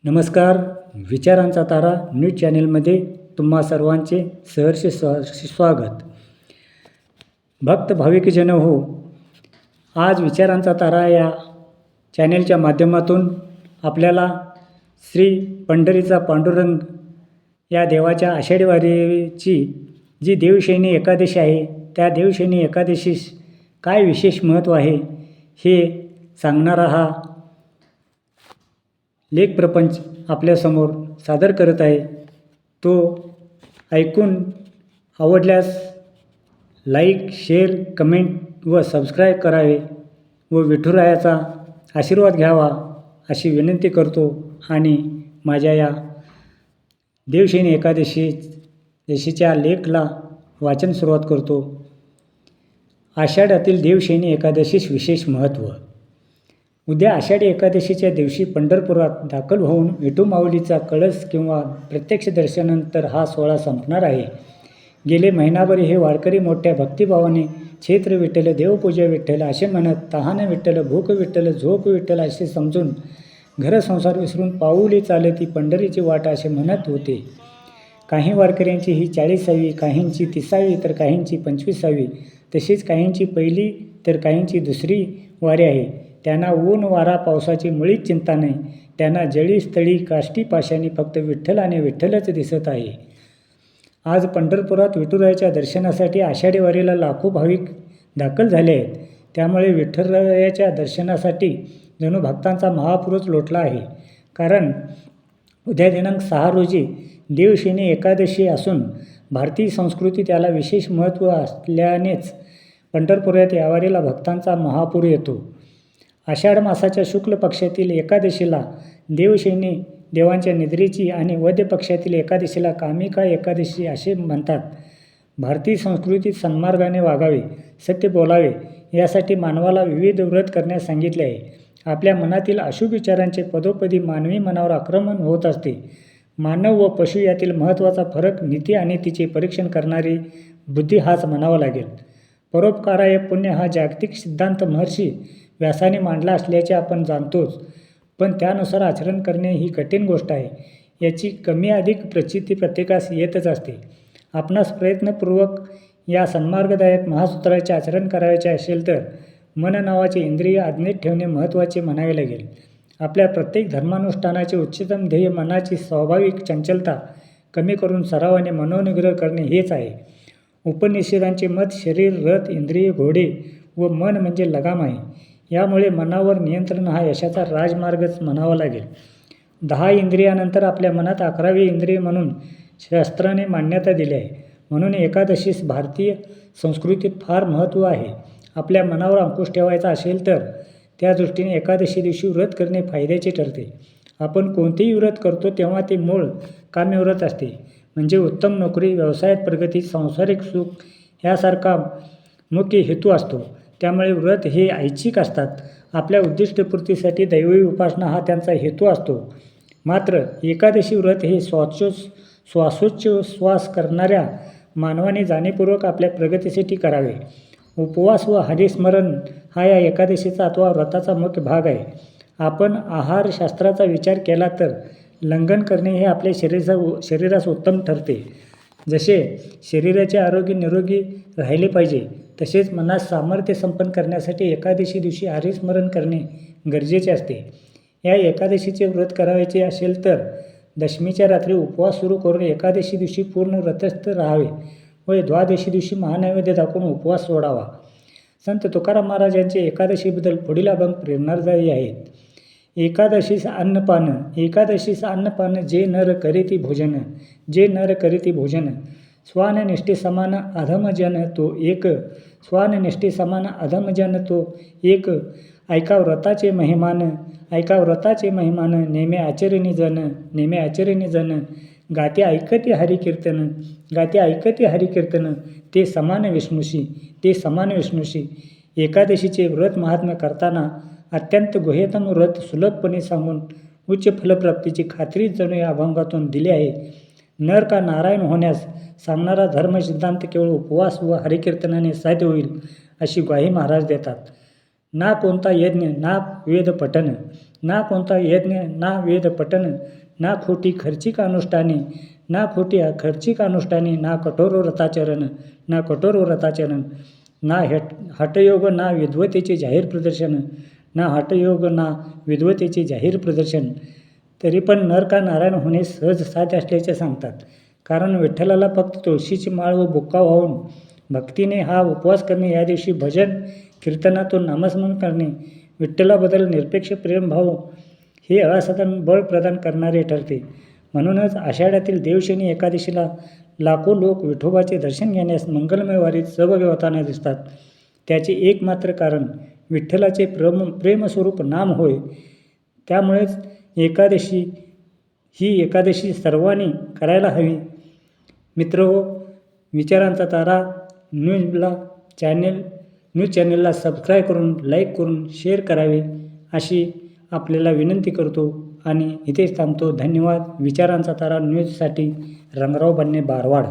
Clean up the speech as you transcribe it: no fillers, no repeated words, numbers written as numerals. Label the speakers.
Speaker 1: नमस्कार. विचारांचा तारा न्यूज चॅनेलमध्ये तुम्हा सर्वांचे सहर्ष स्वागत. भक्त भाविकजन हो, आज विचारांचा तारा या चॅनेलच्या माध्यमातून आपल्याला श्री पंढरीचा पांडुरंग या देवाच्या आषाढी वारीची जी देवशयनी एकादशी आहे, त्या देवशयनी एकादशीस काय विशेष महत्त्व आहे हे सांगणारा हा लेख प्रपंच आपल्यासमोर सादर करत आहे. तो ऐकून आवडल्यास लाईक, शेअर, कमेंट व सबस्क्राईब करावे व विठुरायाचा आशीर्वाद घ्यावा अशी विनंती करतो आणि माझ्या या देवशयनी एकादशीच्या लेखला वाचन सुरुवात करतो. आषाढातील देवशयनी एकादशीस विशेष महत्त्व. उद्या आषाढी एकादशीच्या दिवशी पंढरपुरात दाखल होऊन विठू माऊलीचा कळस किंवा प्रत्यक्ष दर्शनानंतर हा सोहळा संपणार आहे. गेले महिनाभर हे वारकरी मोठ्या भक्तिभावाने क्षेत्र विठ्ठल, देवपूजा विठ्ठल असे म्हणत, तहान विठ्ठल, भूक विठ्ठल, झोप विठ्ठल असे समजून घरसंसार विसरून पाऊली चालती पंढरीची वाट असे म्हणत होते. काही वारकऱ्यांची ही 40वी, काहींची 30वी तर काहींची 25वी, तशीच काहींची पहिली तर काहींची दुसरी वारी आहे. त्यांना ऊन वारा पावसाची मुळीच चिंता नाही. त्यांना जळी स्थळी काष्टी पाशांनी फक्त विठ्ठल आणि विठ्ठलच दिसत आहे. आज पंढरपुरात विठुरायाच्या दर्शनासाठी आषाढी वारीला लाखो भाविक दाखल झाले आहेत. त्यामुळे विठुरायाच्या दर्शनासाठी जणू भक्तांचा महापुरुष लोटला आहे. कारण उद्या दिनांक 6 रोजी देवशयनी एकादशी असून भारतीय संस्कृती त्याला विशेष महत्त्व असल्यानेच पंढरपुरात या वारीला भक्तांचा महापूर येतो. आषाढ मासाच्या शुक्ल पक्षातील एकादशीला देवशयनी देवांच्या निद्रेची आणि वद्य पक्षातील एकादशीला कामिका एकादशी असे म्हणतात. भारतीय संस्कृतीत सन्मार्गाने वागावे, सत्य बोलावे यासाठी मानवाला विविध व्रत करण्यास सांगितले आहे. आपल्या मनातील अशुभ विचारांचे पदोपदी मानवी मनावर आक्रमण होत असते. मानव व पशु यातील महत्त्वाचा फरक नीती आणि तिचे परीक्षण करणारी बुद्धी हाच म्हणावा लागेल. परोपकाराय पुण्य हा जागतिक सिद्धांत महर्षी व्यासाने मांडला असल्याचे आपण जाणतोच, पण त्यानुसार आचरण करणे ही कठीण गोष्ट आहे. याची कमी अधिक प्रचिती प्रत्येकास येतच असते. आपणास प्रयत्नपूर्वक या सन्मार्गदायक महासूत्राचे आचरण करायचे असेल तर मन नावाचे इंद्रिय आज्ञेत ठेवणे महत्त्वाचे म्हणावे लागेल. आपल्या प्रत्येक धर्मानुष्ठानाचे उच्चतम ध्येय मनाची स्वाभाविक चंचलता कमी करून सरावाने मनोनिग्रह करणे हेच आहे. उपनिषदांचे मत शरीर, रथ, इंद्रिय, घोडे व मन म्हणजे लगाम आहे. यामुळे मनावर नियंत्रण हा यशाचा राजमार्गच म्हणावा लागेल. 10 इंद्रियानंतर आपल्या मनात 11वे इंद्रिय म्हणून शास्त्राने मान्यता दिली आहे. म्हणून एकादशीस भारतीय संस्कृतीत फार महत्त्व आहे. आपल्या मनावर अंकुश ठेवायचा असेल तर त्या दृष्टीने एकादशी दिवशी व्रत करणे फायद्याचे ठरते. आपण कोणतेही व्रत करतो तेव्हा ते मूळ काम्यव्रत असते, म्हणजे उत्तम नोकरी, व्यवसायात प्रगती, सांसारिक सुख यासारखा मुख्य हेतू असतो. त्यामुळे व्रत हे ऐच्छिक असतात. आपल्या उद्दिष्टपूर्तीसाठी दैवी उपासना हा हेतू असतो. मात्र एकादशी व्रत हे श्वासोच्छ्वास करणाऱ्या मानवाने जाणीवपूर्वक आपल्या प्रगतीसाठी करावे. उपवास व हरिस्मरण हा या एकादशीचा अथवा व्रताचा मुख्य भाग आहे. आपण आहारशास्त्राचा विचार केला तर लंघन करणे हे आपल्या शरीरास उत्तम ठरते. जसे शरीराचे आरोग्य निरोगी राहिले पाहिजे, तसेच मनास सामर्थ्य संपन्न करण्यासाठी एकादशी दिवशी हरिस्मरण करणे गरजेचे असते. या एकादशीचे व्रत करायचे असेल तर दशमीच्या रात्री उपवास सुरू करून एकादशी दिवशी पूर्ण व्रतस्थ राहावे व द्वादशी दिवशी महानैवेद्य दाखवून उपवास सोडावा. संत तुकाराम महाराजांचे एकादशीबद्दल पुढील अभंग प्रेरणादायी आहेत. एकादशीस अन्नपान जे नर करीती भोजन, जे नर करीती भोजन, स्वाननिष्ठे समान अधमजन तो एक, स्वाननिष्ठे समान अधमजन तो एक, ऐका व्रताचे महिमान, ऐका व्रताचे महिमान, नेमे आचरणी जन, गाते ऐकते हरिकीर्तन, गाते ऐकते हरिकीर्तन, ते समान विष्णूशी. एकादशीचे व्रत महात्म्य करताना अत्यंत गुह्यतम व्रत सुलभपणे सांगून उच्च फलप्राप्तीची खात्री जणू या अभंगातून दिली आहे. नर का नारायण होण्यास सांगणारा धर्मसिद्धांत केवळ उपवास व हरिकीर्तनाने साध्य होईल अशी ग्वाही महाराज देतात. ना कोणता यज्ञ, ना वेद पठन, ना कोणता यज्ञ, ना वेद पठन, ना खोटी खर्चिक अनुष्ठाने, ना खोटी खर्चिक अनुष्ठाने, ना कठोर व्रताचरण, ना कठोर व्रताचरण, ना हठयोग, ना विद्वतेचे जाहीर प्रदर्शन, ना हठयोग, ना विद्वतेचे जाहीर प्रदर्शन. तरी पण नर का नारायण होणे सहज साध्य असल्याचे सांगतात. कारण विठ्ठलाला फक्त तुळशीची माळ व बुक्का वाहून भक्तीने हा उपवास करणे, या दिवशी भजन कीर्तनातून नामस्मरण करणे, विठ्ठलाबद्दल निरपेक्ष प्रेमभाव हे असाधारण बळ प्रदान करणारे ठरते. म्हणूनच आषाढातील देवशनी एकादशीला लाखो लोक विठोबाचे दर्शन घेण्यास मंगलमय वारीत सहभागी होताना दिसतात. त्याचे एकमात्र कारण विठ्ठलाचे प्रेमस्वरूप नाम होय. त्यामुळेच ही एकादशी सर्वांनी करायला हवी. मित्रहो, विचारांचा तारा न्यूज चॅनेलला सबस्क्राईब करून, लाईक करून, शेअर करावे अशी आपल्याला विनंती करतो आणि इथेच थांबतो. धन्यवाद. विचारांचा तारा न्यूजसाठी रंगराव बन्ने, बारवाड.